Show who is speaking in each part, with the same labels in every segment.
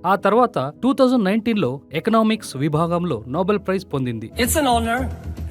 Speaker 1: ఆ తర్వాత 2019లో ఎకనామిక్స్ విభాగంలో నోబెల్ ప్రైజ్ పొందింది.
Speaker 2: It's an honor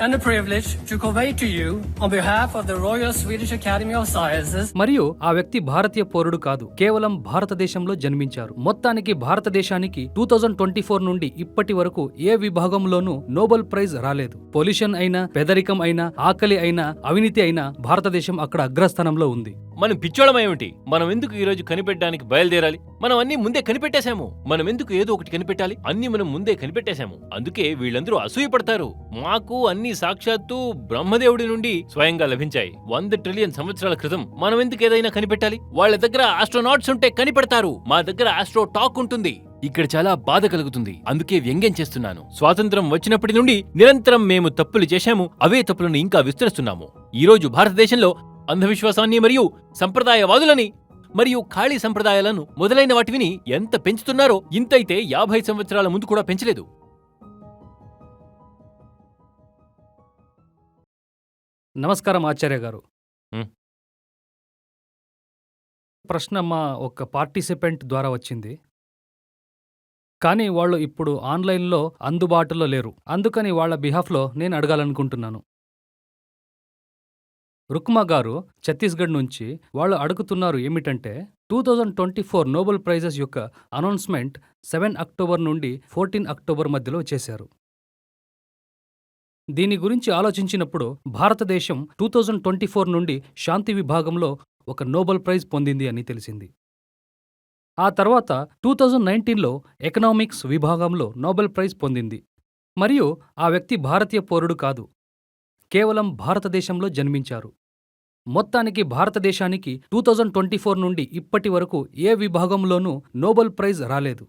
Speaker 2: and a privilege to convey to you on behalf of the Royal Swedish Academy of Sciences.
Speaker 1: మరియు ఆ వ్యక్తి భారతీయ పౌరుడు కాదు, కేవలం భారతదేశంలో జన్మించారు. మొత్తానికి భారతదేశానికి 2024 నుండి ఇప్పటి వరకు ఏ విభాగంలోనూ నోబెల్ ప్రైజ్ రాలేదు. పొల్యూషన్ అయినా, పేదరికం అయినా, ఆకలి అయినా, అవినీతి అయినా భారతదేశం అక్కడ అగ్రస్థానంలో ఉంది.
Speaker 3: మనం పిచ్చోళమేమిటి? మనం ఎందుకు ఈ రోజు కనిపెట్టడానికి బయలుదేరాలి? మనం అన్ని ముందే కనిపెట్టేశాము. మనం ఎందుకు ఏదో ఒకటి కనిపెట్టాలి? అన్ని మనం ముందే కనిపెట్టేశాము. అందుకే వీళ్ళందరూ అసూయపడతారు. మాకు అన్ని సాక్షాత్తు బ్రహ్మదేవుడి నుండి స్వయంగా లభించాయి. 100 ట్రిలియన్ సంవత్సరాల క్రితం మనం ఎందుకు ఏదైనా కనిపెట్టాలి? వాళ్ళ దగ్గర ఆస్ట్రోనాట్స్ ఉంటే కనిపెడతారు. మా దగ్గర ఆస్ట్రో టాక్ ఉంటుంది. ఇక్కడ చాలా బాధ కలుగుతుంది. అందుకే వ్యంగ్యం చేస్తున్నాను. స్వాతంత్రం వచ్చినప్పటి నుండి నిరంతరం మేము తప్పులు చేశాము. అవే తప్పులను ఇంకా విస్తరిస్తున్నాము. ఈ రోజు భారతదేశంలో అంధవిశ్వాసాన్ని మరియు సంప్రదాయవాదులని మరియు ఖాళీ సంప్రదాయాలను మొదలైన వాటిని ఎంత పెంచుతున్నారో ఇంతైతే 50 సంవత్సరాల ముందు కూడా పెంచలేదు.
Speaker 1: నమస్కారం ఆచార్య గారు.
Speaker 3: హ్మ్.
Speaker 1: ప్రశ్న మా ఒక పార్టిసిపెంట్ ద్వారా వచ్చింది. కానీ వాళ్ళు ఇప్పుడు ఆన్లైన్లో అందుబాటులో లేరు. అందుకని వాళ్ళ బిహాఫ్లో నేను అడగాలనుకుంటున్నాను. రుక్మా గారు ఛత్తీస్గఢ్ నుంచి వాళ్ళు అడుగుతున్నారు ఏమిటంటే 2024 నోబెల్ ప్రైజెస్ యొక్క అనౌన్స్మెంట్ 7 అక్టోబర్ నుండి 14 అక్టోబర్ మధ్యలో చేశారు. దీని గురించి ఆలోచించినప్పుడు భారతదేశం 2024 నుండి శాంతి విభాగంలో ఒక నోబెల్ ప్రైజ్ పొందింది అని తెలిసింది. ఆ తర్వాత 2019లో ఎకనామిక్స్ విభాగంలో నోబెల్ ప్రైజ్ పొందింది. మరియు ఆ వ్యక్తి భారతీయ పౌరుడు కాదు, కేవలం భారతదేశంలో జన్మించారు. మొత్తానికి భారతదేశానికి 2024 నుండి ఇప్పటి వరకు ఏ విభాగంలోనూ నోబెల్ ప్రైజ్ రాలేదు.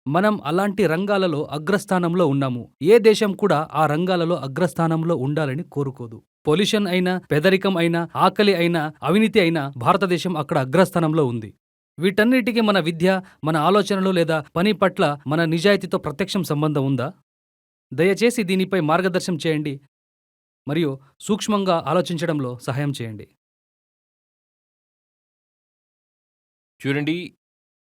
Speaker 1: మనం అలాంటి రంగాలలో అగ్రస్థానంలో ఉన్నాము. ఏ దేశం కూడా ఆ రంగాలలో అగ్రస్థానంలో ఉండాలని కోరుకోదు. పొల్యూషన్ అయినా, పేదరికం అయినా, ఆకలి అయినా, అవినీతి అయినా భారతదేశం అక్కడ అగ్రస్థానంలో ఉంది. వీటన్నిటికీ మన విద్య, మన ఆలోచనలు లేదా పని పట్ల మన నిజాయితీతో ప్రత్యక్షం సంబంధం ఉందా? దయచేసి దీనిపై మార్గదర్శనం చేయండి మరియు సూక్ష్మంగా ఆలోచించడంలో సహాయం చేయండి.
Speaker 3: చూడండి,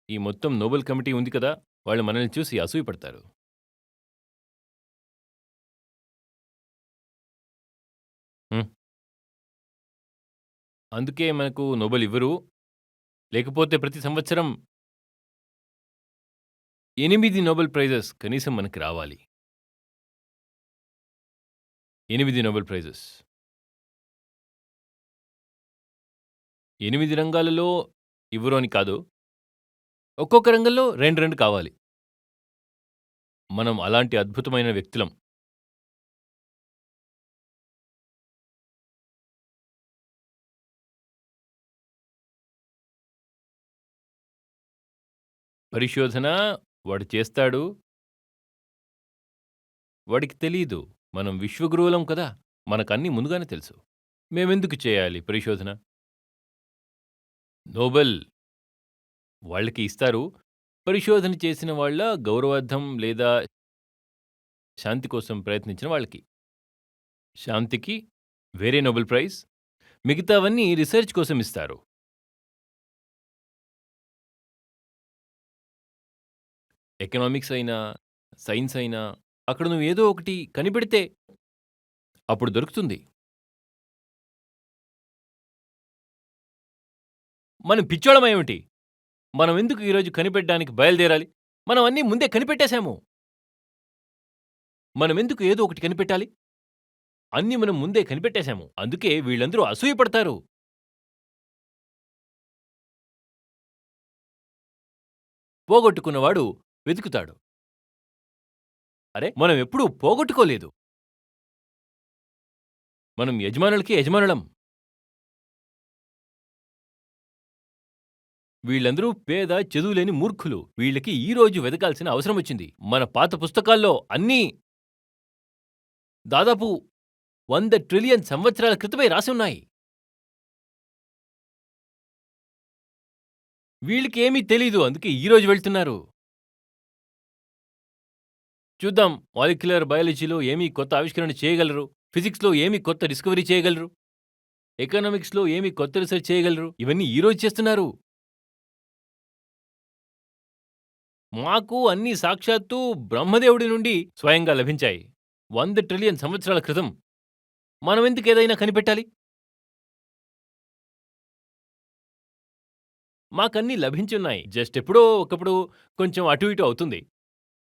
Speaker 3: ఈ మొత్తం నోబెల్ కమిటీ ఉంది కదా, వాళ్ళు మనల్ని చూసి అసూయపడతారు. అందుకే మనకు నోబెల్ ఇవ్వరు. లేకపోతే ప్రతి సంవత్సరం 8 నోబెల్ ప్రైజెస్ కనీసం మనకి రావాలి. 8 నోబెల్ ప్రైజెస్. 8 రంగాలలో ఇవ్వరు అని కాదు, ఒక్కొక్క రంగంలో 2 కావాలి. మనం అలాంటి అద్భుతమైన వ్యక్తులం. పరిశోధన వాడు చేస్తాడు, వాడికి తెలీదు. మనం విశ్వగురువులం కదా, మనకన్నీ ముందుగానే తెలుసు. మేమెందుకు చేయాలి పరిశోధన? నోబెల్ వాళ్ళకి ఇస్తారు, పరిశోధన చేసిన వాళ్ళ గౌరవార్థం లేదా శాంతి కోసం ప్రయత్నించిన వాళ్ళకి. శాంతికి వేరే నోబెల్ ప్రైజ్, మిగతావన్నీ రీసెర్చ్ కోసం ఇస్తారు. ఎకనామిక్స్ అయినా, సైన్స్ అయినా, అక్కడ నువ్వు ఏదో ఒకటి కనిపెడితే అప్పుడు దొరుకుతుంది. మనం పిచ్చోళమేమిటి? మనం ఎందుకు ఈరోజు కనిపెట్టడానికి బయలుదేరాలి? మనం అన్నీ ముందే కనిపెట్టేశాము. మనం ఎందుకు ఏదో ఒకటి కనిపెట్టాలి? అన్నీ మనం ముందే కనిపెట్టేశాము. అందుకే వీళ్ళందరూ అసూయపడతారు. పోగొట్టుకున్నవాడు వెతుకుతాడు. అరే, మనం ఎప్పుడూ పోగొట్టుకోలేదు. మనం యజమానులకి యజమానులం. వీళ్ళందరూ పేద, చదువులేని మూర్ఖులు. వీళ్ళకి ఈ రోజు వెతకాల్సిన అవసరం వచ్చింది. మన పాత పుస్తకాల్లో అన్నీ దాదాపు 100 ట్రిలియన్ సంవత్సరాల క్రితమే రాసి ఉన్నాయి. వీళ్ళకేమీ తెలీదు, అందుకే ఈ రోజు వెళ్తున్నారు. చూద్దాం, మాలిక్యులర్ బయాలజీలో ఏమీ కొత్త ఆవిష్కరణ చేయగలరు, ఫిజిక్స్లో ఏమీ కొత్త డిస్కవరీ చేయగలరు, ఎకనామిక్స్లో ఏమీ కొత్త రీసెర్చ్ చేయగలరు. ఇవన్నీ ఈ రోజు చేస్తున్నారు. మాకు అన్ని సాక్షాత్తు బ్రహ్మదేవుడి నుండి స్వయంగా లభించాయి. 100 ట్రిలియన్ సంవత్సరాల క్రితం. మనమెందుకు ఏదైనా కనిపెట్టాలి? మాకన్నీ లభించున్నాయి. జస్ట్ ఎప్పుడో ఒకప్పుడు కొంచెం అటు ఇటు అవుతుంది.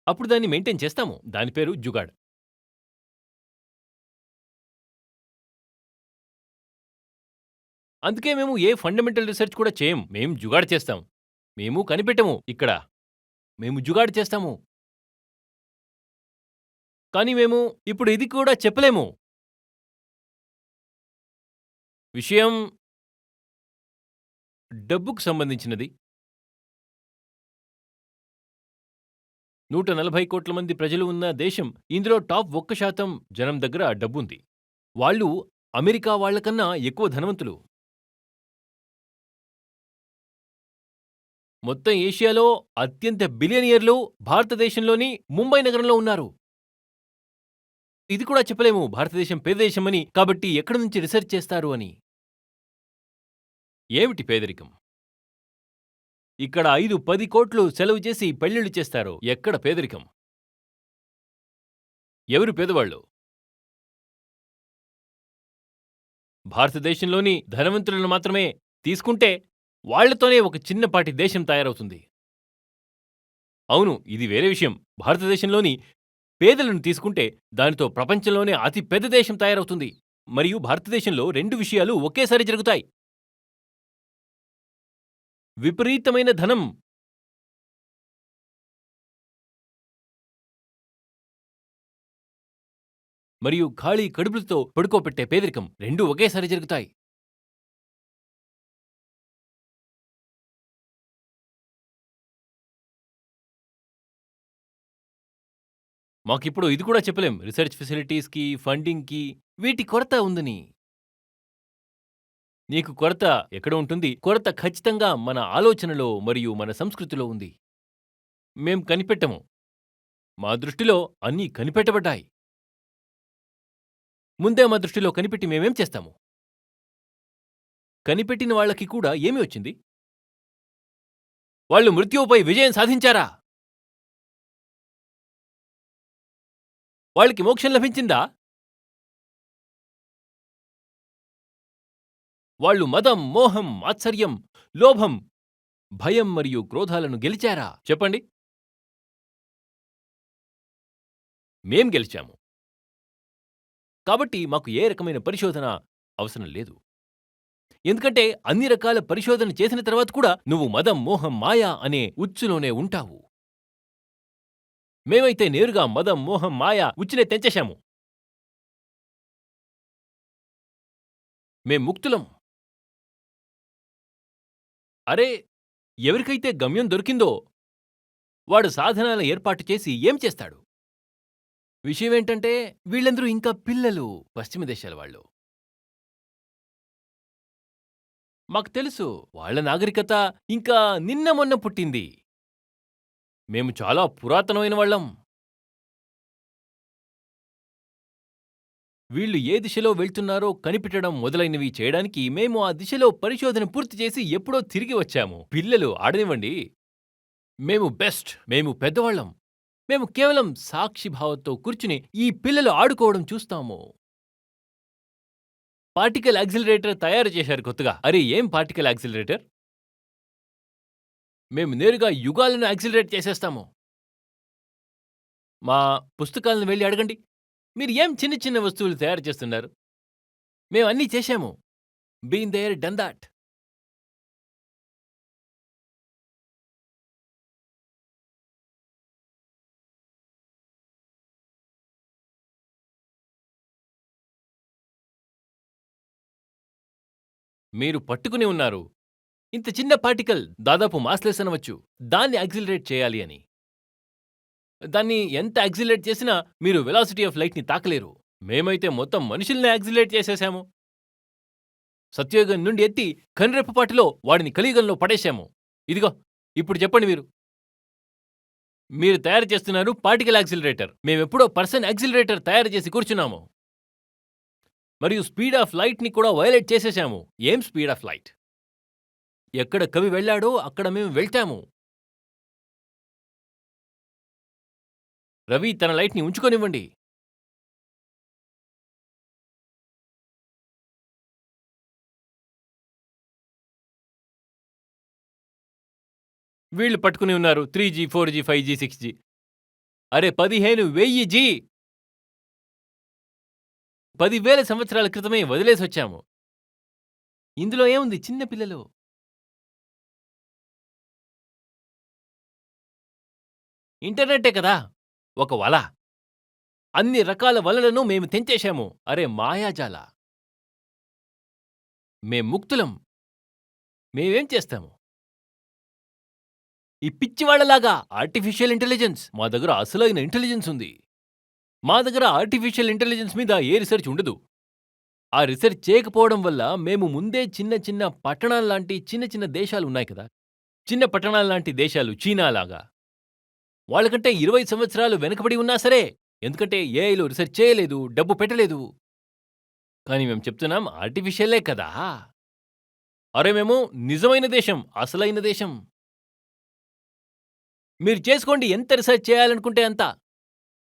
Speaker 3: అప్పుడు దాన్ని మెయింటైన్ చేస్తాము. దాని పేరు జుగాడ్. అందుకే మేము ఏ ఫండమెంటల్ రీసెర్చ్ కూడా చేయం. మేం జుగాడ్ చేస్తాం. మేము కనిపెట్టము ఇక్కడ. మేము జుగాడ్ చేస్తాము. కానీ మేము ఇప్పుడు ఇది కూడా చెప్పలేము. విషయం డబ్బుకు సంబంధించినది. 140 కోట్ల మంది ప్రజలు ఉన్న దేశం. ఇందులో టాప్ 1% జనం దగ్గర డబ్బుంది. వాళ్ళు అమెరికా వాళ్ళకన్నా ఎక్కువ ధనవంతులు. మొత్తం ఏషియాలో అత్యంత బిలియనియర్లు భారతదేశంలోని ముంబై నగరంలో ఉన్నారు. ఇది కూడా చెప్పలేము భారతదేశం పేద దేశమని, కాబట్టి ఎక్కడి నుంచి రీసెర్చ్ చేస్తారు అని. ఏమిటి పేదరికం? ఇక్కడ 5-10 కోట్లు సెలవు చేసి పెళ్లిళ్లు చేస్తారు. ఎక్కడ పేదరికం? ఎవరు పేదవాళ్ళు? భారతదేశంలోని ధనవంతులను మాత్రమే తీసుకుంటే వాళ్లతోనే ఒక చిన్నపాటి దేశం తయారవుతుంది. అవును, ఇది వేరే విషయం. భారతదేశంలోని పేదలను తీసుకుంటే దానితో ప్రపంచంలోనే అతి పెద్ద దేశం తయారవుతుంది. మరియు భారతదేశంలో 2 విషయాలు ఒకేసారి జరుగుతాయి. విపరీతమైన ధనం మరియు ఖాళీ కడుపులతో పడుకోపెట్టే పేదరికం 2 ఒకేసారి జరుగుతాయి. మాకిప్పుడు ఇది కూడా చెప్పలేం. రీసెర్చ్ ఫెసిలిటీస్కి, ఫండింగ్కి వీటి కొరత ఉందని. నీకు కొరత ఎక్కడ ఉంటుంది? కొరత ఖచ్చితంగా మన ఆలోచనలో మరియు మన సంస్కృతిలో ఉంది. మేం కనిపెట్టము. మా దృష్టిలో అన్నీ కనిపెట్టబడ్డాయి. ముందే మా దృష్టిలో కనిపెట్టి మేమేం చేస్తాము? కనిపెట్టిన వాళ్ళకి కూడా ఏమి వచ్చింది? వాళ్ళు మృత్యువుపై విజయం సాధించారా? వాళ్ళకి మోక్షం లభించిందా? వాళ్ళు మదం, మోహం, ఆశ్చర్యం, లోభం, భయం మరియు క్రోధాలను గెలిచారా? చెప్పండి. మేం గెలిచాము. కాబట్టి మాకు ఏ రకమైన పరిశోధన అవసరం లేదు. ఎందుకంటే అన్ని రకాల పరిశోధన చేసిన తర్వాత కూడా నువ్వు మదం, మోహం, మాయ అనే ఉచ్చులోనే ఉంటావు. మేమైతే నేరుగా మదం, మోహం, మాయ ఉచ్చునే తెంచేశాము. మేం ముక్తులం. అరే, ఎవరికైతే గమ్యం దొరికిందో వాడు సాధనాల ఏర్పాటు చేసి ఏం చేస్తాడు? విషయమేంటంటే వీళ్ళందరూ ఇంకా పిల్లలు, పశ్చిమ దేశాల వాళ్ళు. మాకు తెలుసు, వాళ్ళ నాగరికత ఇంకా నిన్న మొన్న పుట్టింది. మేము చాలా పురాతనమైన వాళ్ళం. వీళ్ళు ఏ దిశలో వెళ్తున్నారో కనిపెట్టడం మొదలైనవి చేయడానికి మేము ఆ దిశలో పరిశోధన పూర్తి చేసి ఎప్పుడో తిరిగి వచ్చాము. పిల్లలు ఆడనివ్వండి. మేము బెస్ట్. మేము పెద్దవాళ్ళం. మేము కేవలం సాక్షిభావంతో కూర్చుని ఈ పిల్లలు ఆడుకోవడం చూస్తాము. పార్టికల్ యాక్సిలరేటర్ తయారు చేశారు కొత్తగా. అరే, ఏం పార్టికల్ యాక్సిలరేటర్? మేము నేరుగా యుగాలను యాక్సిలరేట్ చేసేస్తాము. మా పుస్తకాలను వెళ్ళి అడగండి. మీరు ఏం చిన్న చిన్న వస్తువులు తయారు చేస్తున్నారు? మేము అన్నీ చేశాము. Been there, done that. మీరు పట్టుకుని ఉన్నారు. ఇంత చిన్న పార్టికల్ దాదాపు మాస్లెస్ అనవచ్చు. దాన్ని యాక్సిలరేట్ చేయాలి అని. దాన్ని ఎంత యాక్సిలరేట్ చేసినా మీరు వెలాసిటీ ఆఫ్ లైట్ని తాకలేరు. మేమైతే మొత్తం మనుషుల్ని యాక్సిలరేట్ చేసేశాము. సత్యయుగం నుండి ఎత్తి కనురెప్పపాటులో వాడిని కలియుగంలో పడేశాము. ఇదిగో, ఇప్పుడు చెప్పండి మీరు. మీరు తయారు చేస్తున్నారు పార్టికల్ యాక్సిలరేటర్. మేమెప్పుడో పర్సన్ యాక్సిలరేటర్ తయారు చేసి కూర్చున్నాము. మరియు స్పీడ్ ఆఫ్ లైట్ని కూడా వయలేట్ చేసేశాము. ఏం స్పీడ్ ఆఫ్ లైట్? ఎక్కడ కవి వెళ్ళాడో అక్కడ మేము వెళ్తాము. రవి తన లైట్ని ఉంచుకొనివ్వండి. వీళ్ళు పట్టుకుని ఉన్నారు 3G 4G 5G 6G. అరే 15,000 జీ 10,000 సంవత్సరాల క్రితమే వదిలేసొచ్చాము. ఇందులో ఏముంది చిన్న పిల్లలు. ఇంటర్నెట్టే కదా ఒక వల. అన్ని రకాల వలలను మేము తెంచేశాము. అరే మాయాజాల. మేం ముక్తులం. మేమేం చేస్తాము? ఈ పిచ్చివాళ్లలాగా ఆర్టిఫిషియల్ ఇంటెలిజెన్స్. మా దగ్గర అసలైన ఇంటెలిజెన్స్ ఉంది. మా దగ్గర ఆర్టిఫిషియల్ ఇంటెలిజెన్స్ మీద ఏ రీసెర్చ్ ఉండదు. ఆ రీసెర్చ్ చేయకపోవడం వల్ల మేము ముందే చిన్న చిన్న పట్టణాల్లాంటి చిన్న చిన్న దేశాలు ఉన్నాయి కదా, చిన్న పట్టణాల్లాంటి దేశాలు చీనాలాగా, వాళ్ళకంటే 20 సంవత్సరాలు వెనకబడి ఉన్నా సరే, ఎందుకంటే ఏఐలో రీసెర్చ్ చేయలేదు, డబ్బు పెట్టలేదు. కానీ మేము చెప్తున్నాం ఆర్టిఫిషియలే కదా. అరే మేము నిజమైన దేశం, అసలైన దేశం. మీరు చేసుకోండి ఎంత రీసెర్చ్ చేయాలనుకుంటే అంత.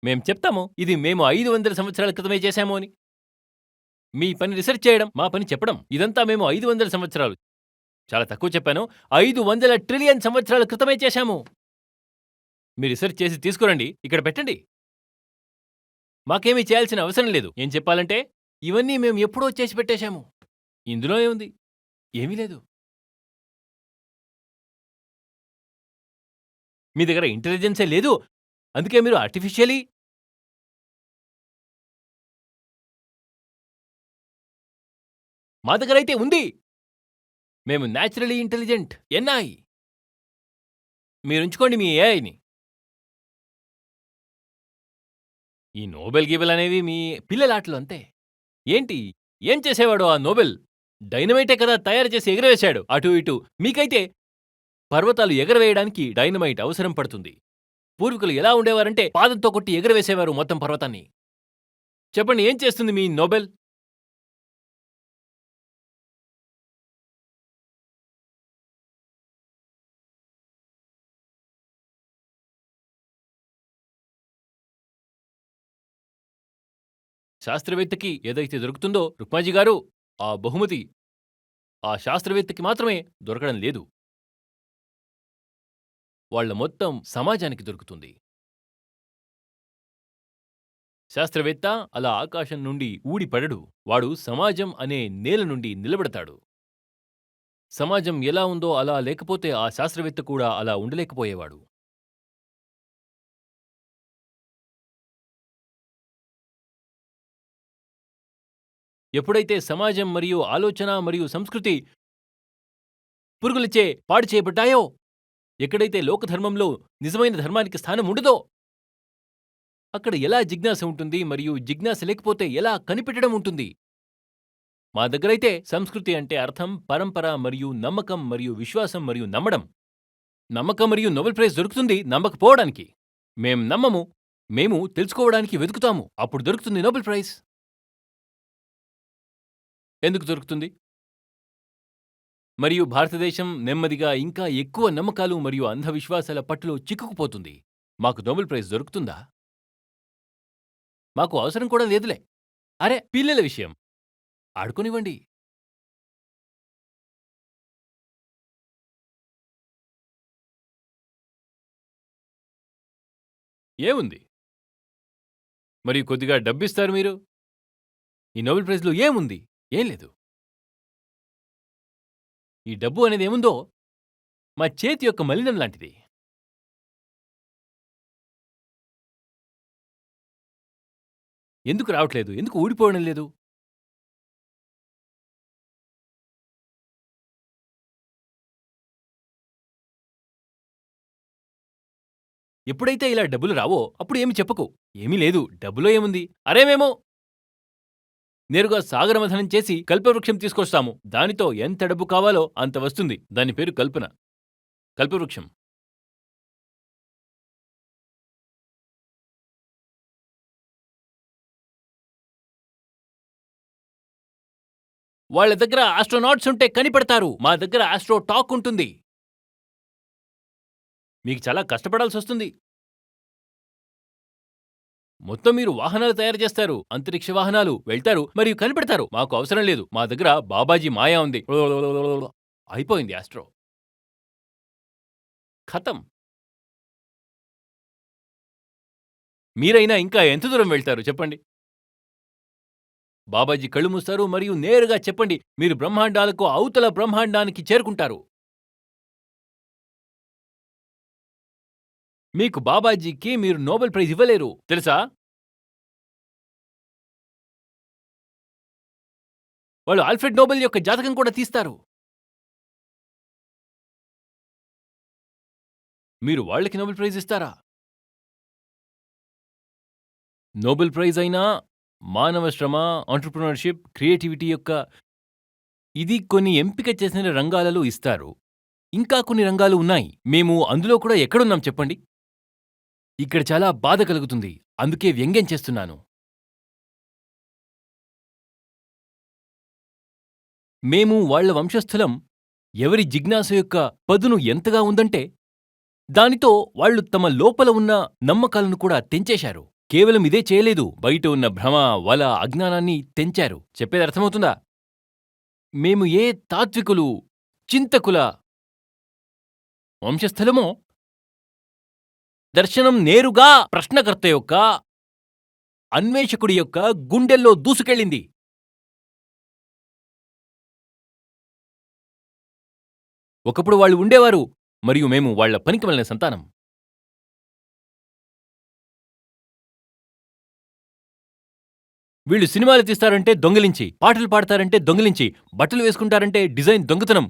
Speaker 3: మేం చెప్తాము ఇది మేము 500 సంవత్సరాల క్రితమే చేశాము అని. మీ పని రీసెర్చ్ చేయడం, మా పని చెప్పడం. ఇదంతా మేము 500 సంవత్సరాలు, చాలా తక్కువ చెప్పాను, 500 ట్రిలియన్ సంవత్సరాల క్రితమే చేశాము. మీరు రీసెర్చ్ చేసి తీసుకురండి, ఇక్కడ పెట్టండి. మాకేమీ చేయాల్సిన అవసరం లేదు. ఏం చెప్పాలంటే ఇవన్నీ మేము ఎప్పుడో చేసి పెట్టేశాము. ఇందులో ఏముంది? ఏమీ లేదు. మీ దగ్గర ఇంటెలిజెన్సే లేదు, అందుకే మీరు ఆర్టిఫిషియలీ. మా దగ్గరైతే ఉంది. మేము న్యాచురలీ ఇంటెలిజెంట్ ఎన్ఐ. మీరుంచుకోండి మీ ఏఐని. ఈ నోబెల్ గీబెల్ అనేవి మీ పిల్లలాటలు అంతే. ఏంటి ఏం చేసేవాడు ఆ నోబెల్? డైనమైటే కదా తయారు చేసి ఎగరవేశాడు అటు ఇటు. మీకైతే పర్వతాలు ఎగరవేయడానికి డైనమైట్ అవసరం పడుతుంది. పూర్వీకులు ఎలా ఉండేవారంటే పాదంతో కొట్టి ఎగరవేసేవారు మొత్తం పర్వతాన్ని. చెప్పండి ఏం చేస్తుంది మీ నోబెల్? శాస్త్రవేత్తకి ఏదైతే దొరుకుతుందో రుక్మాజీ గారు, ఆ బహుమతి ఆ శాస్త్రవేత్తకి మాత్రమే దొరకడం లేదు, వాళ్ళ మొత్తం సమాజానికి దొరుకుతుంది. శాస్త్రవేత్త అలా ఆకాశం నుండి ఊడిపడడు. వాడు సమాజం అనే నేల నుండి నిలబడతాడు. సమాజం ఎలా ఉందో అలా లేకపోతే ఆ శాస్త్రవేత్త కూడా అలా ఉండలేకపోయేవాడు. ఎప్పుడైతే సమాజం మరియు ఆలోచన మరియు సంస్కృతి పురుగులచే పాడు చేయబడ్డాయో, ఎక్కడైతే లోకధర్మంలో నిజమైన ధర్మానికి స్థానం ఉండదో, అక్కడ ఎలా జిజ్ఞాస ఉంటుంది మరియు జిజ్ఞాస లేకపోతే ఎలా కనిపెట్టడం ఉంటుంది? మా దగ్గరైతే సంస్కృతి అంటే అర్థం పరంపర మరియు నమ్మకం మరియు విశ్వాసం మరియు నమ్మడం. నమ్మకం మరియు నోబెల్ ప్రైజ్ దొరుకుతుంది నమ్మకపోవడానికి. మేం నమ్మము, మేము తెలుసుకోవడానికి వెతుకుతాము, అప్పుడు దొరుకుతుంది నోబెల్ ప్రైజ్. ఎందుకు దొరుకుతుంది? మరియు భారతదేశం నెమ్మదిగా ఇంకా ఎక్కువ నమ్మకాలు మరియు అంధవిశ్వాసాల పట్టులో చిక్కుకుపోతుంది. మాకు నోబెల్ ప్రైజ్ దొరుకుతుందా? మాకు అవసరం కూడా లేదులే. అరే పిల్లల విషయం ఆడుకోనివ్వండి. ఏముంది? మరియు కొద్దిగా డబ్బిస్తారు మీరు. ఈ నోబెల్ ప్రైజ్లో ఏముంది? ఏం లేదు. ఈ డబ్బు అనేది ఏముందో మా చేతి యొక్క మలినం లాంటిది. ఎందుకు రావట్లేదు? ఎందుకు ఊడిపోవడం లేదు? ఎప్పుడైతే ఇలా డబ్బులు రావో అప్పుడు ఏమి చెప్పకు. ఏమీ లేదు, డబ్బులో ఏముంది? అరే మేము నేరుగా సాగరమథనం చేసి కల్పవృక్షం తీసుకొస్తాము. దానితో ఎంత డబ్బు కావాలో అంత వస్తుంది. దాని పేరు కల్పన. కల్పవృక్షం. వాళ్ళ దగ్గర ఆస్ట్రోనాట్స్ ఉంటే కనిపెడతారు. మా దగ్గర ఆస్ట్రో టాక్ ఉంటుంది. మీకు చాలా కష్టపడాల్సి వస్తుంది. మొత్తం మీరు వాహనాలు తయారు చేస్తారు, అంతరిక్ష వాహనాలు వెళ్తారు మరియు కనిపెడతారు. మాకు అవసరం లేదు. మా దగ్గర బాబాజీ మాయా ఉంది. అయిపోయింది ఆస్ట్రో. ఖతం. మీరైనా ఇంకా ఎంత దూరం వెళ్తారు చెప్పండి? బాబాజీ కళ్ళు మూస్తారు మరియు నేరుగా చెప్పండి, మీరు బ్రహ్మాండాలకు అవతల బ్రహ్మాండానికి చేరుకుంటారు. మీకు బాబాజీకి మీరు నోబెల్ ప్రైజ్ ఇవ్వలేరు తెలుసా? వాళ్ళు ఆల్ఫ్రెడ్ నోబెల్ యొక్క జాతకం కూడా తీస్తారు. మీరు వాళ్ళకి నోబెల్ ప్రైజ్ ఇస్తారా? నోబెల్ ప్రైజ్ అయినా, మానవ శ్రమ, ఆంట్రప్రినర్షిప్, క్రియేటివిటీ యొక్క ఇది కొన్ని ఎంపిక చేసిన రంగాలలో ఇస్తారు. ఇంకా కొన్ని రంగాలు ఉన్నాయి. మేము అందులో కూడా ఎక్కడున్నాం చెప్పండి? ఇక్కడ చాలా బాధ కలుగుతుంది. అందుకే వ్యంగ్యం చేస్తున్నాను. మేము వాళ్ళ వంశస్థులం. ఎవరి జిజ్ఞాస యొక్క పదును ఎంతగా ఉందంటే, దానితో వాళ్ళు తమ లోపల ఉన్న నమ్మకాలను కూడా తెంచేశారు. కేవలం ఇదే చేయలేదు, బయట ఉన్న భ్రమ, వల, అజ్ఞానాన్ని తెంచారు. చెప్పేది అర్థమవుతుందా? మేము ఏ తాత్వికులు, చింతకుల వంశస్థలమో దర్శనం నేరుగా ప్రశ్నకర్త యొక్క, అన్వేషకుడి యొక్క గుండెల్లో దూసుకెళ్ళింది. ఒకప్పుడు వాళ్ళు ఉండేవారు మరియు మేము వాళ్ల పనికిమాలిన సంతానం. వీళ్ళు సినిమాలు తీస్తారంటే దొంగిలించి, పాటలు పాడతారంటే దొంగిలించి, బట్టలు వేసుకుంటారంటే డిజైన్ దొంగతనం.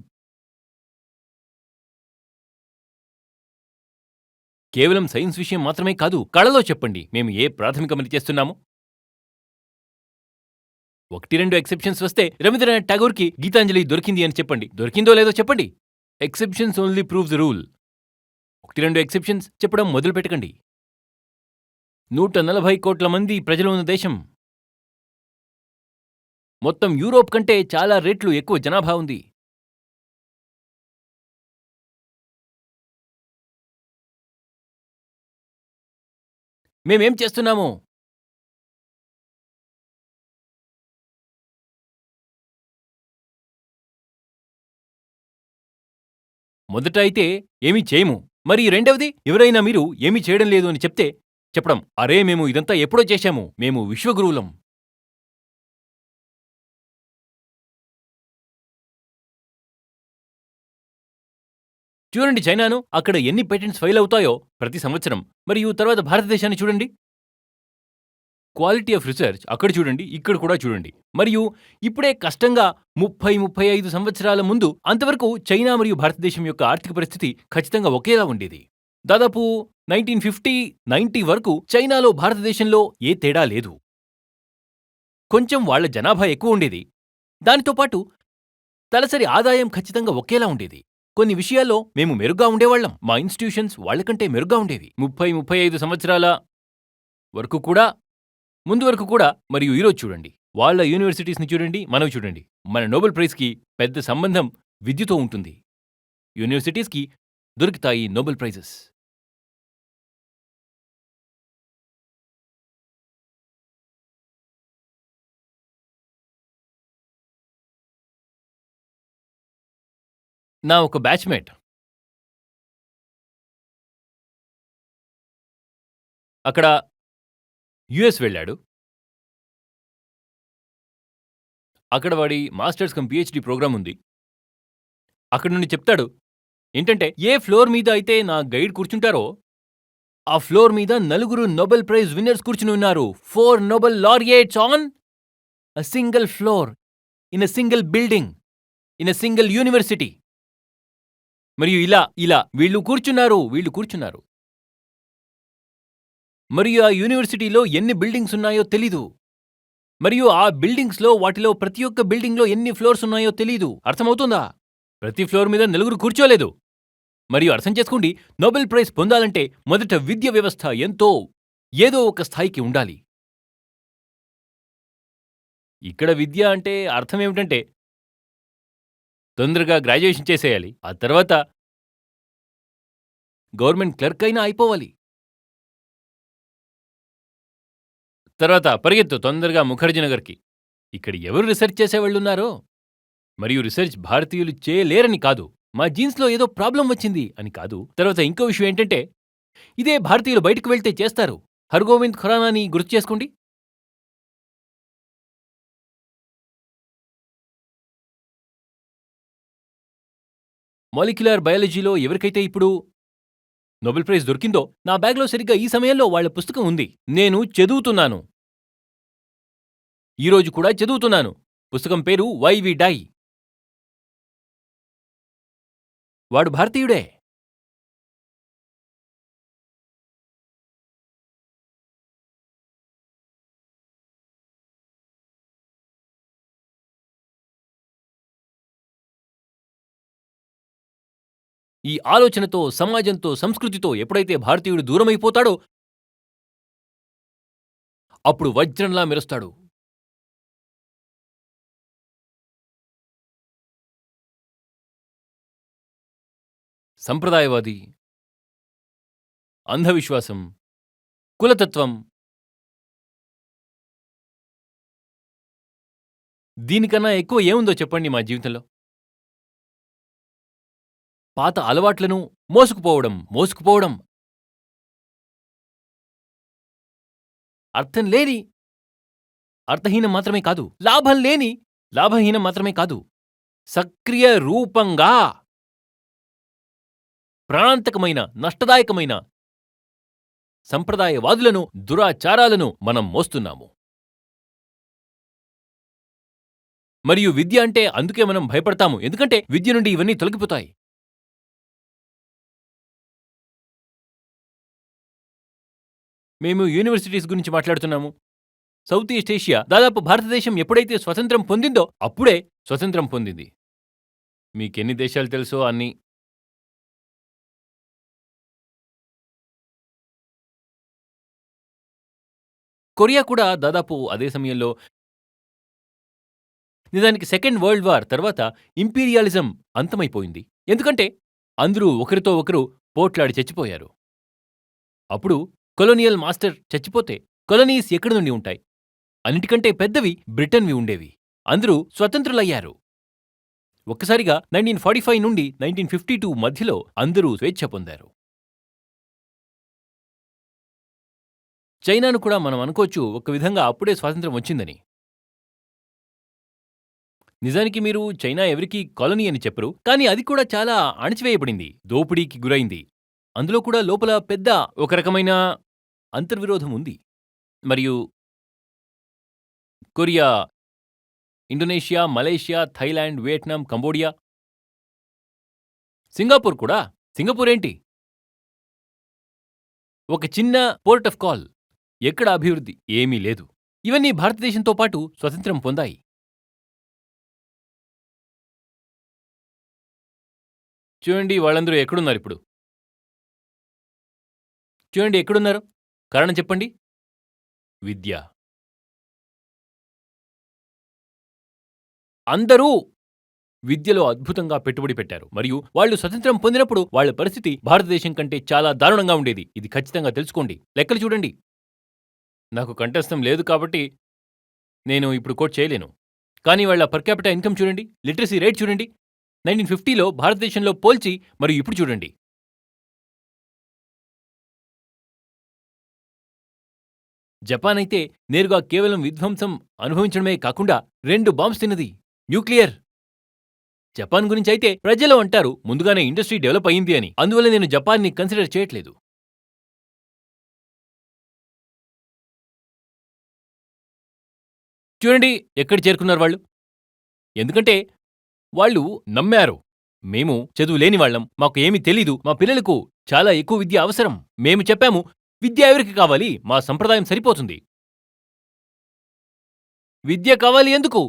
Speaker 3: కేవలం సైన్స్ విషయం మాత్రమే కాదు, కళలో చెప్పండి మేము ఏ ప్రాథమిక పని చేస్తున్నామో. 1-2 ఎక్సెప్షన్స్ వస్తే రవీంద్రనాథ్ ఠాగూర్కి గీతాంజలి దొరికింది అని చెప్పండి. దొరికిందో లేదో చెప్పండి. Exceptions only prove the rule. 1-2 exceptions చెప్పడం మొదలు పెట్టకండి. 140 కోట్ల మంది ప్రజలు ఉన్న దేశం. మొత్తం యూరోప్ కంటే చాలా రెట్లు ఎక్కువ జనాభా ఉంది. మేమేం చేస్తున్నామో మొదట అయితే ఏమీ చేయము. మరి రెండవది, ఎవరైనా మీరు ఏమీ చేయడం లేదు అని చెప్తే చెప్పడం, అరే మేము ఇదంతా ఎప్పుడో చేశాము, మేము విశ్వగురువులం. చూడండి చైనాను, అక్కడ ఎన్ని పేటెంట్స్ ఫైల్ అవుతాయో ప్రతి సంవత్సరం. మరియు తర్వాత భారతదేశాన్ని చూడండి, క్వాలిటీ ఆఫ్ రీసెర్చ్ అక్కడ చూడండి, ఇక్కడ కూడా చూడండి. మరియు ఇప్పుడే కష్టంగా 30-35 సంవత్సరాల ముందు అంతవరకు చైనా మరియు భారతదేశం యొక్క ఆర్థిక పరిస్థితి ఖచ్చితంగా ఒకేలా ఉండేది. దాదాపు 1950-90 వరకు చైనాలో భారతదేశంలో ఏ తేడా లేదు. కొంచెం వాళ్ల జనాభా ఎక్కువ ఉండేది. దానితో పాటు తలసరి ఆదాయం ఖచ్చితంగా ఒకేలా ఉండేది. కొన్ని విషయాల్లో మేము మెరుగ్గా ఉండేవాళ్లం. మా ఇన్స్టిట్యూషన్స్ వాళ్లకంటే మెరుగ్గా ఉండేవి. 30-35 సంవత్సరాల వరకు కూడా, ముందు వరకు కూడా. మరియు ఈరోజు చూడండి, వాళ్ళ యూనివర్సిటీస్ని చూడండి, మనవి చూడండి. మన నోబెల్ ప్రైజ్కి పెద్ద సంబంధం విద్యతో ఉంటుంది. యూనివర్సిటీస్కి దొరుకుతాయి నోబెల్ ప్రైజెస్. నా ఒక బ్యాచ్మేట్ అక్కడ యుఎస్ వెళ్ళాడు. అక్కడ వాడి మాస్టర్స్ కమ్ పిహెచ్డి ప్రోగ్రామ్ ఉంది. అక్కడి నుండి చెప్తాడు ఏంటంటే, ఏ ఫ్లోర్ మీద అయితే నా గైడ్ కూర్చుంటారో ఆ ఫ్లోర్ మీద 4 నోబెల్ ప్రైజ్ విన్నర్స్ కూర్చుని ఉన్నారు. 4 Nobel laureates on a single floor, in a single building, in a single university. మరియు ఇలా వీళ్ళు కూర్చున్నారు. మరియు ఆ యూనివర్సిటీలో ఎన్ని బిల్డింగ్స్ ఉన్నాయో తెలీదు. మరియు ఆ బిల్డింగ్స్లో, వాటిలో ప్రతి ఒక్క బిల్డింగ్లో ఎన్ని ఫ్లోర్స్ ఉన్నాయో తెలీదు. అర్థమవుతుందా? ప్రతి ఫ్లోర్ మీద 4 కూర్చోలేదు. మరియు అర్థం చేసుకోండి, నోబెల్ ప్రైజ్ పొందాలంటే మొదట విద్య వ్యవస్థ ఏదో ఒక స్థాయికి ఉండాలి. ఇక్కడ విద్య అంటే అర్థం ఏమిటంటే, తొందరగా గ్రాడ్యుయేషన్ చేసేయాలి, ఆ తర్వాత గవర్నమెంట్ క్లర్క్ అయినా అయిపోవాలి. తర్వాత పరిగెత్తు తొందరగా ముఖర్జీ నగర్కి. ఇక్కడ ఎవరు రీసెర్చ్ చేసేవాళ్ళున్నారో? మరియు రీసెర్చ్ భారతీయులు చేయలేరని కాదు, మా జీన్స్లో ఏదో ప్రాబ్లం వచ్చింది అని కాదు. తర్వాత ఇంకో విషయం ఏంటంటే, ఇదే భారతీయులు బయటకు వెళ్తే చేస్తారు. హర్గోవింద్ ఖురానాని గుర్తు చేసుకోండి. మాలిక్యులర్ బయాలజీలో ఎవరికైతే ఇప్పుడు నోబెల్ ప్రైజ్ దొరికిందో, నా బ్యాగ్లో సరిగ్గా ఈ సమయంలో వాళ్ళ పుస్తకం ఉంది. నేను చదువుతున్నాను. ఈరోజు కూడా చదువుతున్నాను. పుస్తకం పేరు వై వి డై. వాడు భారతీయుడే. ఈ ఆలోచనతో, సమాజంతో, సంస్కృతితో ఎప్పుడైతే భారతీయుడు దూరమైపోతాడో అప్పుడు వజ్రంలా మెరుస్తాడు. సంప్రదాయవాది, అంధవిశ్వాసం, కులతత్వం, దీనికన్నా ఎక్కువ ఏముందో చెప్పండి మా జీవితంలో? పాత అలవాట్లను మోసుకుపోవడం, అర్థం లేని, అర్థహీనం మాత్రమే కాదు, లాభహీనం మాత్రమే కాదు, సక్రియ రూపంగా ప్రాణాంతకమైన, నష్టదాయకమైన సంప్రదాయవాదులను, దురాచారాలను మనం మోస్తున్నాము. మరియు విద్య అంటే అందుకే మనం భయపడతాము, ఎందుకంటే విద్య నుండి ఇవన్నీ తొలగిపోతాయి. మేము యూనివర్సిటీస్ గురించి మాట్లాడుతున్నాము. సౌత్ ఈస్ట్ ఏషియా, దాదాపు భారతదేశం ఎప్పుడైతే స్వతంత్రం పొందిందో అప్పుడే స్వతంత్రం పొందింది. మీకెన్ని దేశాలు తెలుసో అన్నీ. కొరియా కూడా దాదాపు అదే సమయంలో. నిజానికి సెకండ్ వరల్డ్ వార్ తర్వాత ఇంపీరియాలిజం అంతమైపోయింది, ఎందుకంటే అందరూ ఒకరితో ఒకరు పోట్లాడి చచ్చిపోయారు. అప్పుడు కొలోనియల్ మాస్టర్ చచ్చిపోతే కొలనీస్ ఎక్కడి నుండి ఉంటాయి? అన్నిటికంటే పెద్దవి బ్రిటన్వి ఉండేవి. అందరూ స్వతంత్రులయ్యారు. ఒక్కసారిగా 1945 నుండి 1952 మధ్యలో అందరూ స్వేచ్ఛ పొందారు. చైనాను కూడా మనం అనుకోవచ్చు ఒక విధంగా అప్పుడే స్వాతంత్ర్యం వచ్చిందని. నిజానికి మీరు చైనా ఎవరికీ కాలనీ అని చెప్పరు, కానీ అది కూడా చాలా అణచివేయబడింది, దోపిడీకి గురైంది. అందులో కూడా లోపల పెద్ద ఒక రకమైన అంతర్విరోధం ఉంది. మరియు Korea, Indonesia, Malaysia, Thailand, Vietnam, Cambodia, Singapore కూడా. సింగపూర్ ఏంటి? ఒక చిన్న పోర్ట్ ఆఫ్ కాల్. ఎక్కడ అభివృద్ధి? ఏమీ లేదు. ఇవన్నీ భారతదేశంతో పాటు స్వతంత్రం పొందాయి. చూడండి వాళ్ళందరూ ఎక్కడున్నారు ఇప్పుడు? చూడండి ఎక్కడున్నారు? కారణం చెప్పండి. విద్య. అందరూ విద్యలో అద్భుతంగా పెట్టుబడి పెట్టారు, మరియు వాళ్ళు స్వతంత్రం పొందినప్పుడు వాళ్ళ పరిస్థితి భారతదేశం కంటే చాలా దారుణంగా ఉండేది. ఇది ఖచ్చితంగా తెలుసుకోండి. లెక్కలు చూడండి. నాకు కంఠస్థం లేదు కాబట్టి నేను ఇప్పుడు కోట్ చేయలేను, కానీ వాళ్ళ పర్ క్యాపిటల్ ఇన్కమ్ చూడండి, లిటరసీ రేట్ చూడండి. 1950లో భారతదేశంలో పోల్చి మరియు ఇప్పుడు చూడండి. జపాన్ అయితే నేరుగా కేవలం విధ్వంసం అనుభవించడమే కాకుండా 2 బాంబ్స్ తిన్నది, న్యూక్లియర్. జపాన్ గురించి అయితే ప్రజలు అంటారు ముందుగానే ఇండస్ట్రీ డెవలప్ అయింది అని, అందువల్ల నేను జపాన్ని కన్సిడర్ చేయట్లేదు. చూడండి ఎక్కడ చేరుకున్నారు వాళ్ళు. ఎందుకంటే వాళ్ళు నమ్మారు, మేము చదువు లేని వాళ్ళం, మాకు ఏమీ తెలీదు, మా పిల్లలకు చాలా ఎక్కువ విద్య అవసరం. మేము చెప్పాము విద్య ఎవరికి కావాలి, మా సంప్రదాయం సరిపోతుంది. విద్య కావాలి ఎందుకు?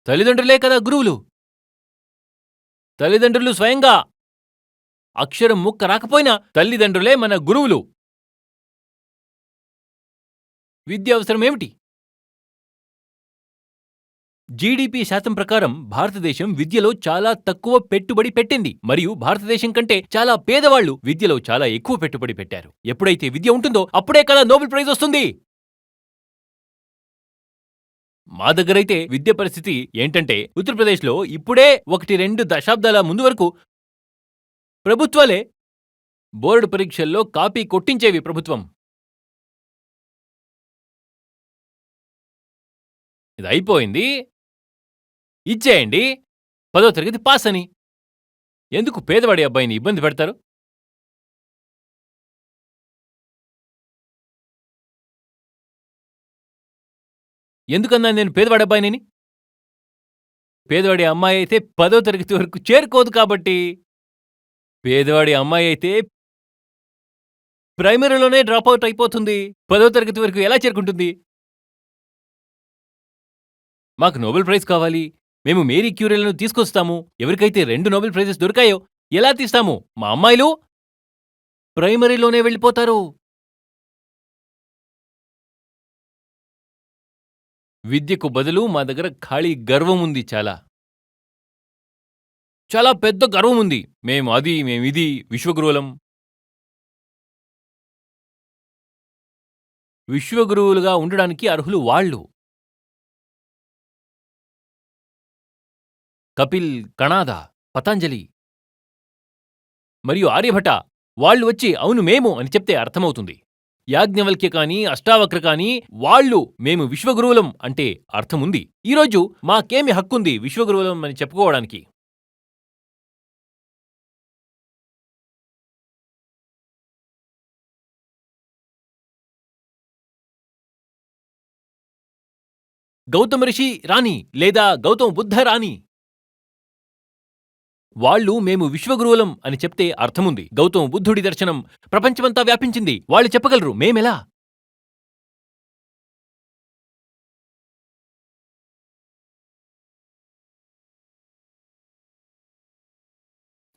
Speaker 3: తల్లిదండ్రులే కదా గురువులు. తల్లిదండ్రులు స్వయంగా అక్షరం ముక్క రాకపోయినా తల్లిదండ్రులే మన గురువులు. విద్య అవసరం ఏమిటి? జీడీపీ శాతం ప్రకారం భారతదేశం విద్యలో చాలా తక్కువ పెట్టుబడి పెట్టింది, మరియు భారతదేశం కంటే చాలా పేదవాళ్లు విద్యలో చాలా ఎక్కువ పెట్టుబడి పెట్టారు. ఎప్పుడైతే విద్య ఉంటుందో అప్పుడే కదా నోబెల్ ప్రైజ్ వస్తుంది. మా దగ్గరైతే విద్య పరిస్థితి ఏంటంటే ఉత్తరప్రదేశ్లో ఇప్పుడే 1-2 దశాబ్దాల ముందు వరకు ప్రభుత్వాలే బోర్డు పరీక్షల్లో కాపీ కొట్టించేవి ప్రభుత్వం. ఇది అయిపోయింది, ఇచ్చేయండి 10వ తరగతి పాస్ అని. ఎందుకు పేదవాడి అబ్బాయిని ఇబ్బంది పెడతారు? ఎందుకన్నా నేను పేదవాడి అబ్బాయిని? పేదవాడి అమ్మాయి అయితే 10వ తరగతి వరకు చేరుకోదు కాబట్టి. పేదవాడి అమ్మాయి అయితే ప్రైమరీలోనే డ్రాప్ అవుట్ అయిపోతుంది. 10వ తరగతి వరకు ఎలా చేరుకుంటుంది? మాకు నోబెల్ ప్రైజ్ కావాలి, మేము మేరీ క్యూరీలను తీసుకొస్తాము. ఎవరికైతే 2 నోబెల్ ప్రైజెస్ దొరికాయో ఎలా తీస్తాము? మా అమ్మాయిలు ప్రైమరీలోనే వెళ్ళిపోతారు. విద్యకు బదులు మా దగ్గర ఖాళీ గర్వం ఉంది. చాలా చాలా పెద్ద గర్వం ఉంది. మేమిది విశ్వగురువులం. విశ్వగురువులుగా ఉండడానికి అర్హులు వాళ్ళు. కపిల్, కణాద, పతంజలి మరియు ఆర్యభట వాళ్ళు వచ్చి అవును మేము అని చెప్తే అర్థమవుతుంది. యాజ్ఞవల్క్య కానీ అష్టావక్ర కానీ వాళ్ళు మేము విశ్వగురువులం అంటే అర్థముంది. ఈరోజు మాకేమి హక్కుంది విశ్వగురువులం అని చెప్పుకోవడానికి? గౌతమ ఋషి రాని లేదా గౌతమ బుద్ధ రాని వాళ్ళు మేము విశ్వగురువులం అని చెప్తే అర్థముంది. గౌతమ బుద్ధుడి దర్శనం ప్రపంచమంతా వ్యాపించింది. వాళ్ళు చెప్పగలరు, మేమెలా?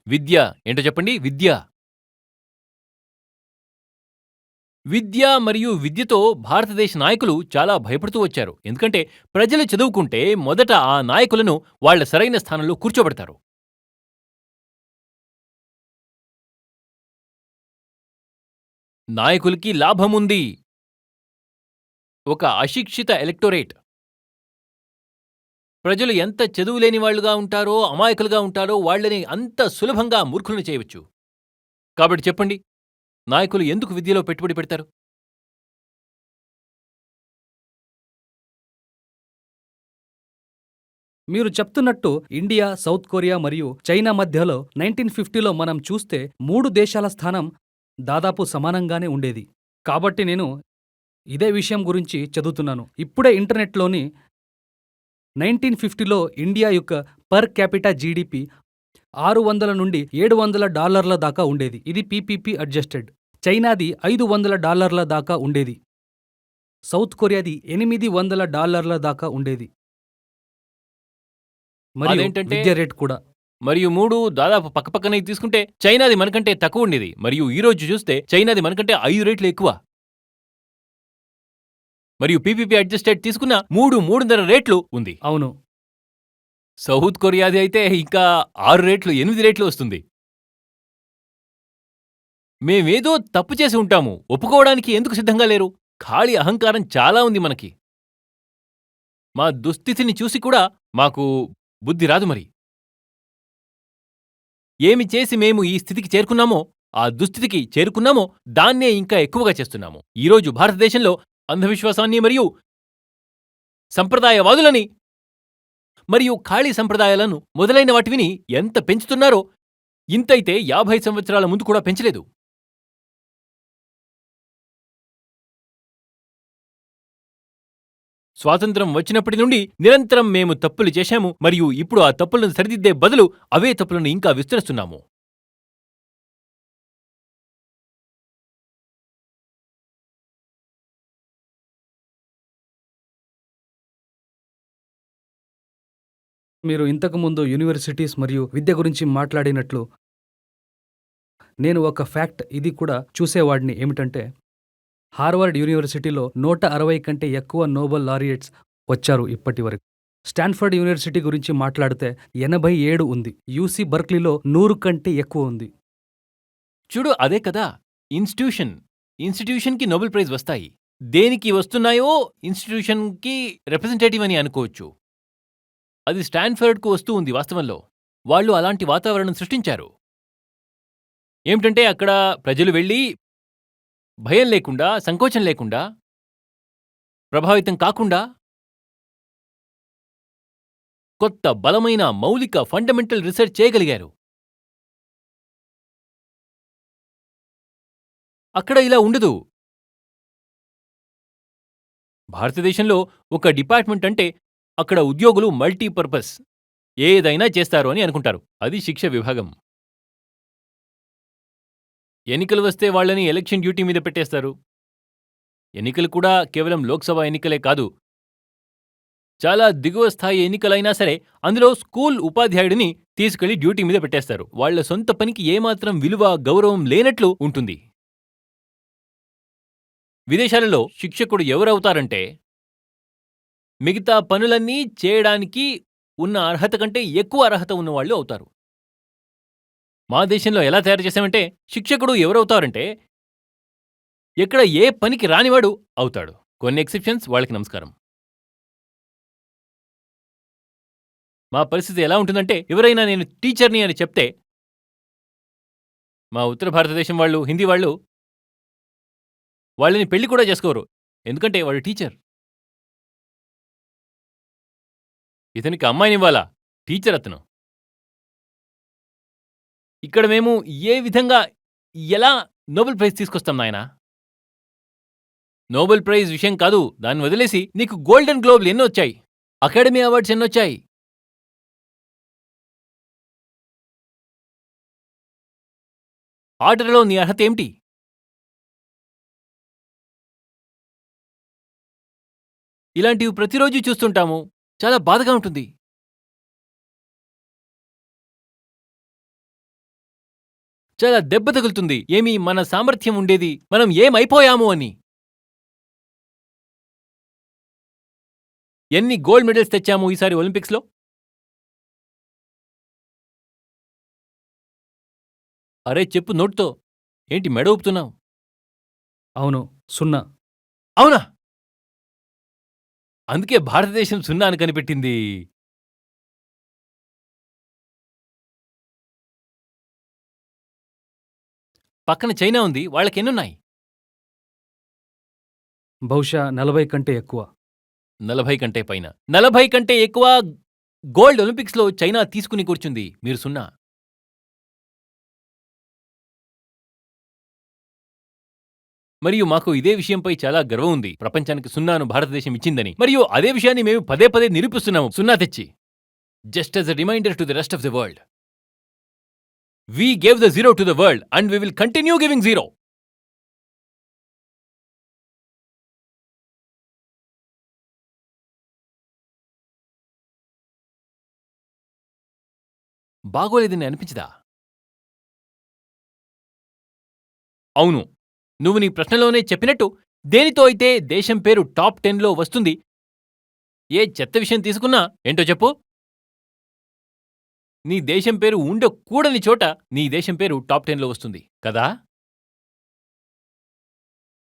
Speaker 3: విద్య ఏంటో చెప్పండి. విద్య మరియు విద్యతో భారతదేశ నాయకులు చాలా భయపడుతూ వచ్చారు. ఎందుకంటే ప్రజలు చదువుకుంటే మొదట ఆ నాయకులను వాళ్ల సరైన స్థానంలో కూర్చోబెడతారు. నాయకులకి లాభముంది. ఒక అశిక్షిత ఎలక్టోరేట్, ప్రజలు ఎంత చదువులేని వాళ్లుగా ఉంటారో, అమాయకులుగా ఉంటారో వాళ్లని అంత సులభంగా మూర్ఖులను చేయవచ్చు. కాబట్టి చెప్పండి, నాయకులు ఎందుకు విద్యలో పెట్టుబడి పెడతారు?
Speaker 1: మీరు చెప్తున్నట్టు ఇండియా, సౌత్ కొరియా మరియు చైనా మధ్యలో 1950లో మనం చూస్తే 3 దేశాల స్థానం దాదాపు సమానంగానే ఉండేది. కాబట్టి నేను ఇదే విషయం గురించి చదువుతున్నాను. ఇప్పుడే ఇంటర్నెట్లోని 1950లో ఇండియా యొక్క పర్ క్యాపిటా జీడిపి $600 నుండి $700 దాకా ఉండేది. ఇది పీపీపీ అడ్జస్టెడ్. చైనాది $500 దాకా ఉండేది. సౌత్ కొరియాది $800 దాకా ఉండేది. మరియు
Speaker 3: అదేంటంటే
Speaker 1: విద్య రేట్ కూడా.
Speaker 3: మరియు 3 దాదాపు పక్కపక్కనే తీసుకుంటే చైనాది మనకంటే తక్కువ ఉండేది. మరియు ఈ రోజు చూస్తే చైనాది మనకంటే 5 రెట్లు ఎక్కువ. మరియు పీపీపీ అడ్జస్టెడ్ తీసుకున్న 3.5 రెట్లు ఉంది.
Speaker 1: అవును.
Speaker 3: సౌత్ కొరియాది అయితే ఇంకా 6 రెట్లు 8 రెట్లు వస్తుంది. మేమేదో తప్పు చేసి ఉంటాము, ఒప్పుకోవడానికి ఎందుకు సిద్ధంగా లేరు? ఖాళీ అహంకారం చాలా ఉంది మనకి. మా దుస్థితిని చూసి కూడా మాకు బుద్ధి రాదు. మరి ఏమి చేసి మేము ఈ స్థితికి చేరుకున్నామో, ఆ దుస్థితికి చేరుకున్నామో దాన్నే ఇంకా ఎక్కువగా చేస్తున్నాము. ఈరోజు భారతదేశంలో అంధవిశ్వాసాన్ని మరియు సంప్రదాయవాదులని మరియు ఖాళీ సంప్రదాయాలను మొదలైన వాటిని ఎంత పెంచుతున్నారో, ఇంతైతే 50 సంవత్సరాల ముందు కూడా పెంచలేదు. స్వాతంత్రం వచ్చినప్పటి నుండి నిరంతరం మేము తప్పులు చేశాము మరియు ఇప్పుడు ఆ తప్పులను సరిదిద్దే బదులు అవే తప్పులను ఇంకా విస్తరిస్తున్నాము.
Speaker 1: మీరు ఇంతకుముందు యూనివర్సిటీస్ మరియు విద్య గురించి మాట్లాడినట్లు నేను ఒక ఫ్యాక్ట్ ఇది కూడా చూసేవాడిని. ఏమిటంటే హార్వర్డ్ యూనివర్సిటీలో 160 కంటే ఎక్కువ నోబెల్ లారియట్స్ వచ్చారు ఇప్పటి వరకు. స్టాన్ఫర్డ్ యూనివర్సిటీ గురించి మాట్లాడితే 87 ఉంది. యూసీ బర్క్లీలో 100 కంటే ఎక్కువ ఉంది.
Speaker 3: చూడు, అదే కదా ఇన్స్టిట్యూషన్కి నోబెల్ ప్రైజ్ వస్తాయి. దేనికి వస్తున్నాయో ఇన్‌స్టిట్యూషన్‌కి రిప్రజెంటేటివ్ అని అనుకోవచ్చు. అది స్టాన్‌ఫర్డ్‌కు వస్తూ ఉంది వాస్తవంలో. వాళ్ళు అలాంటి వాతావరణం సృష్టించారు. ఏమిటంటే అక్కడ ప్రజలు వెళ్లి భయం లేకుండా, సంకోచం లేకుండా, ప్రభావితం కాకుండా కొత్త బలమైన మౌలిక ఫండమెంటల్ రిసర్చ్ చేయగలిగారు. అక్కడ ఇలా ఉండదు. భారతదేశంలో ఒక డిపార్ట్‌మెంట్ అంటే అక్కడ ఉద్యోగులు మల్టీపర్పస్ ఏదైనా చేస్తారు అని అనుకుంటారు. అది శిక్ష విభాగం. ఎన్నికలు వస్తే వాళ్ళని ఎలక్షన్ డ్యూటీ మీద పెట్టేస్తారు. ఎన్నికలు కూడా కేవలం లోక్సభ ఎన్నికలే కాదు. చాలా దిగువ స్థాయి ఎన్నికలైనా సరే అందులో స్కూల్ ఉపాధ్యాయుడిని తీసుకెళ్లి డ్యూటీ మీద పెట్టేస్తారు. వాళ్ళ సొంత పనికి ఏమాత్రం విలువ, గౌరవం లేనట్లు ఉంటుంది. విదేశాలలో శిక్షకుడు ఎవరవుతారంటే మిగతా పనులన్నీ చేయడానికి ఉన్న అర్హత కంటే ఎక్కువ అర్హత ఉన్నవాళ్ళు అవుతారు. మా దేశంలో ఎలా తయారు చేశామంటే శిక్షకుడు ఎవరవుతారంటే ఎక్కడ ఏ పనికి రానివాడు అవుతాడు. కొన్ని ఎక్సెప్షన్స్, వాళ్ళకి నమస్కారం. మా పరిస్థితి ఎలా ఉంటుందంటే ఎవరైనా నేను టీచర్ని అని చెప్తే మా ఉత్తర భారతదేశం వాళ్ళు, హిందీ వాళ్ళు వాళ్ళని పెళ్లి కూడా చేసుకోరు. ఎందుకంటే వాడు టీచర్. ఇతనికి అమ్మాయినివ్వాలా? టీచర్ అతను. ఇక్కడ మేము ఏ విధంగా ఎలా నోబెల్ ప్రైజ్ తీసుకొస్తాం నాయనా? నోబెల్ ప్రైజ్ విషయం కాదు, దాన్ని వదిలేసి నీకు గోల్డెన్ గ్లోబ్లు ఎన్నొచ్చాయి? అకాడమీ అవార్డ్స్ ఎన్నొచ్చాయి? ఆటలలో నీ అర్హత ఏమిటి? ఇలాంటివి ప్రతిరోజు చూస్తుంటాము. చాలా బాధగా ఉంటుంది. చాలా దెబ్బ తగులుతుంది. ఏమి మన సామర్థ్యం ఉండేది, మనం ఏమైపోయాము అని. ఎన్ని గోల్డ్ మెడల్స్ తెచ్చాము ఈసారి ఒలింపిక్స్‌లో? అరే చెప్పు నోటితో. ఏంటి మెడ ఊపుతున్నావు?
Speaker 1: అవును, 0.
Speaker 3: అవునా? అందుకే భారతదేశం 0 అని కనిపెట్టింది. పక్కన చైనా ఉంది. వాళ్ళకెన్నున్నాయి?
Speaker 1: బహుశా 40 కంటే ఎక్కువ.
Speaker 3: 40 కంటే పైన. 40 కంటే ఎక్కువ గోల్డ్ ఒలింపిక్స్‌లో చైనా తీసుకుని కూర్చుంది. మీరు 0. మరియు మాకు ఇదే విషయంపై చాలా గర్వం ఉంది. ప్రపంచానికి 0ను భారతదేశం ఇచ్చిందని. మరియు అదే విషయాన్ని మేము పదే పదే నిరూపిస్తున్నాము 0 తెచ్చి. Just as a reminder to the rest of the world. We gave the 0 to the world and we will continue giving 0. బాగోలేదని అనిపించదా? అవును, నువ్వు నీ ప్రశ్నలోనే చెప్పినట్టు దేనితో అయితే దేశం పేరు టాప్ 10లో వస్తుంది, ఏ చెత్త విషయం తీసుకున్నా ఏంటో చెప్పు? నీ దేశం పేరు ఉండకూడని చోట నీ దేశం పేరు టాప్ 10లో వస్తుంది కదా?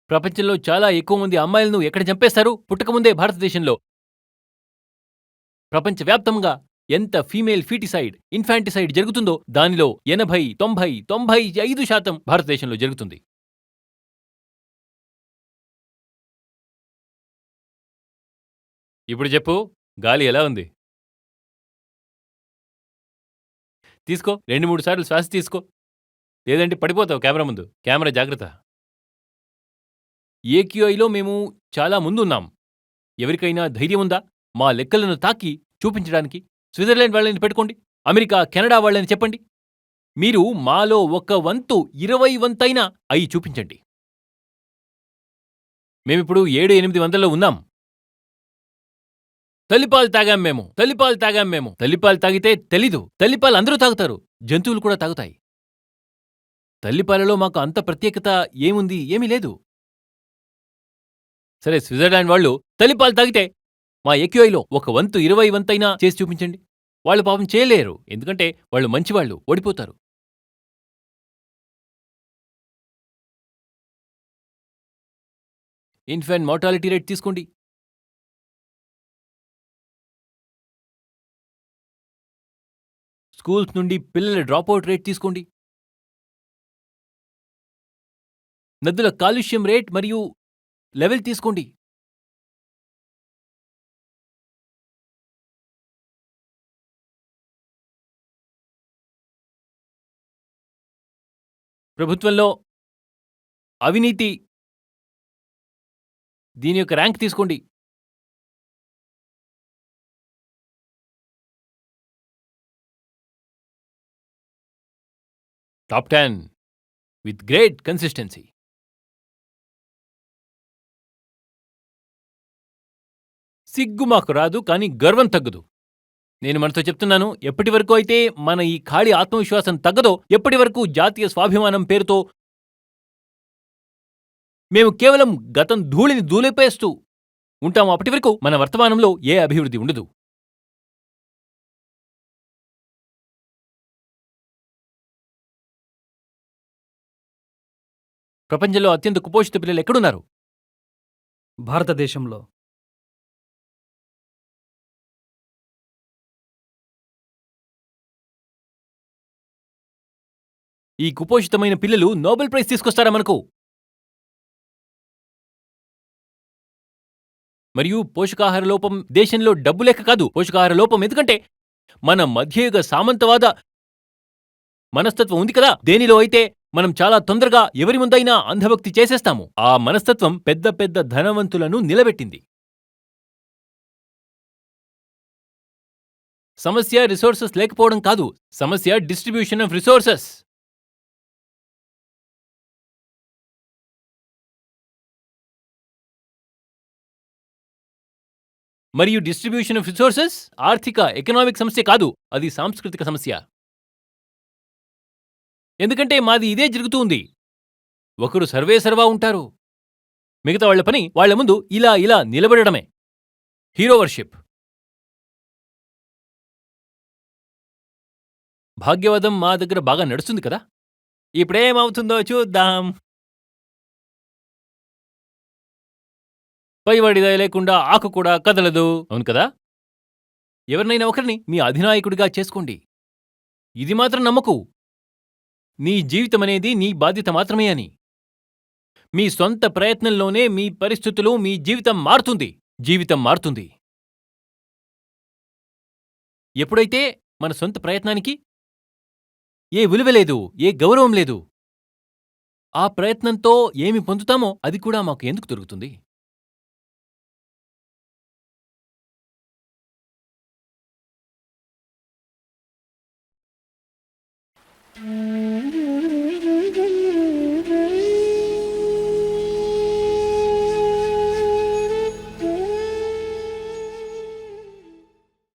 Speaker 3: ప్రపంచంలో చాలా ఎక్కువ మంది అమ్మాయిలను ఎక్కడ చంపేస్తారు? పుట్టకముందే భారతదేశంలో. ప్రపంచవ్యాప్తంగా ఎంత ఫీమేల్ ఫీటిసైడ్, ఇన్ఫాంటిసైడ్ జరుగుతుందో దానిలో 80, 90, 95% భారతదేశంలో జరుగుతుంది. ఇప్పుడు చెప్పు, గాలి ఎలా ఉంది? తీసుకో, 2-3 సార్లు శ్వాస తీసుకో. లేదంటే పడిపోతావు కెమెరా ముందు. కెమెరా జాగ్రత్త. ఏక్యూఐలో మేము చాలా ముందున్నాం. ఎవరికైనా ధైర్యం ఉందా మా లెక్కలను తాకి చూపించడానికి? స్విట్జర్లాండ్ వాళ్ళని పెట్టుకోండి, అమెరికా, కెనడా వాళ్ళని చెప్పండి. మీరు మాలో 1 వంతు, 20 వంతైనా అయి చూపించండి. మేమిప్పుడు 700-800లో ఉన్నాం. తల్లిపాలు తాగాం మేము. తల్లిపాలు తాగితే తెలీదు. తల్లిపాలు అందరూ తాగుతారు. జంతువులు కూడా తాగుతాయి. తల్లిపాలలో మాకు అంత ప్రత్యేకత ఏముంది? ఏమీ లేదు. సరే, స్విట్జర్లాండ్ వాళ్ళు తల్లిపాలు తాగితే మా ఏక్యూఐలో 1 వంతు, 20 వంతైనా చేసి చూపించండి. వాళ్ళు పాపం చేయలేరు. ఎందుకంటే వాళ్ళు మంచివాళ్ళు, ఓడిపోతారు. ఇన్ఫాంట్ మార్టాలిటీ రేట్ తీసుకోండి. స్కూల్స్ నుండి పిల్లల డ్రాపౌట్ రేట్ తీసుకోండి. నదుల కాలుష్యం రేట్ మరియు లెవెల్ తీసుకోండి. ప్రభుత్వంలో అవినీతి, దీని యొక్క ర్యాంక్ తీసుకోండి. Top 10 with great consistency. సిగ్గు మాకు రాదు, కానీ గర్వం తగ్గదు. నేను మనతో చెప్తున్నాను, ఎప్పటి వరకు అయితే మన ఈ ఖాళీ ఆత్మవిశ్వాసం తగ్గదో, ఎప్పటి వరకు జాతీయ స్వాభిమానం పేరుతో మేము కేవలం గతం ధూళిని దూలిపేస్తూ ఉంటాము, అప్పటి వరకు మన వర్తమానంలో ఏ అభివృద్ధి ఉండదు. ప్రపంచంలో అత్యంత కుపోషిత పిల్లలు ఎక్కడున్నారు?
Speaker 1: భారతదేశంలో.
Speaker 3: ఈ కుపోషితమైన పిల్లలు నోబెల్ ప్రైజ్ తీసుకొస్తారా మనకు? మరియు పోషకాహార లోపం దేశంలో డబ్బు లేక కాదు, పోషకాహార లోపం ఎందుకంటే మన మధ్యయుగ సామంతవాద మనస్తత్వం ఉంది కదా, దేనిలో అయితే మనం చాలా తొందరగా ఎవరి ముందైనా అంధభక్తి చేసేస్తాము. ఆ మనస్తత్వం పెద్ద పెద్ద ధనవంతులను నిలబెట్టింది. సమస్య రిసోర్సెస్ లేకపోవడం కాదు, సమస్య డిస్ట్రిబ్యూషన్ ఆఫ్ రిసోర్సెస్. మరియు డిస్ట్రిబ్యూషన్ ఆఫ్ రిసోర్సెస్ ఆర్థిక ఎకనామిక్ సమస్య కాదు, అది సాంస్కృతిక సమస్య. ఎందుకంటే మాది ఇదే జరుగుతూ ఉంది. ఒకరు సర్వేసర్వా ఉంటారు, మిగతా వాళ్ల పని వాళ్ల ముందు ఇలా ఇలా నిలబడడమే. Hero worship. భాగ్యవాదం మా దగ్గర బాగా నడుస్తుంది కదా. ఇప్పుడేమవుతుందో చూద్దాం. పైవాడి దయ లేకుండా ఆకు కూడా కదలదు, అవును కదా. ఎవరినైనా ఒకరిని మీ అధినాయకుడిగా చేసుకోండి. ఇది మాత్రం నమ్మకు, నీ జీవితమనేది నీ బాధ్యత మాత్రమే అని. మీ సొంత ప్రయత్నంలోనే మీ పరిస్థితులు, మీ జీవితం మారుతుంది. జీవితం మారుతుంది ఎప్పుడైతే మన సొంత ప్రయత్నానికి ఏ విలువ లేదు, ఏ గౌరవం లేదు. ఆ ప్రయత్నంతో ఏమి పొందుతామో అది కూడా మాకు ఎందుకు దొరుకుతుంది?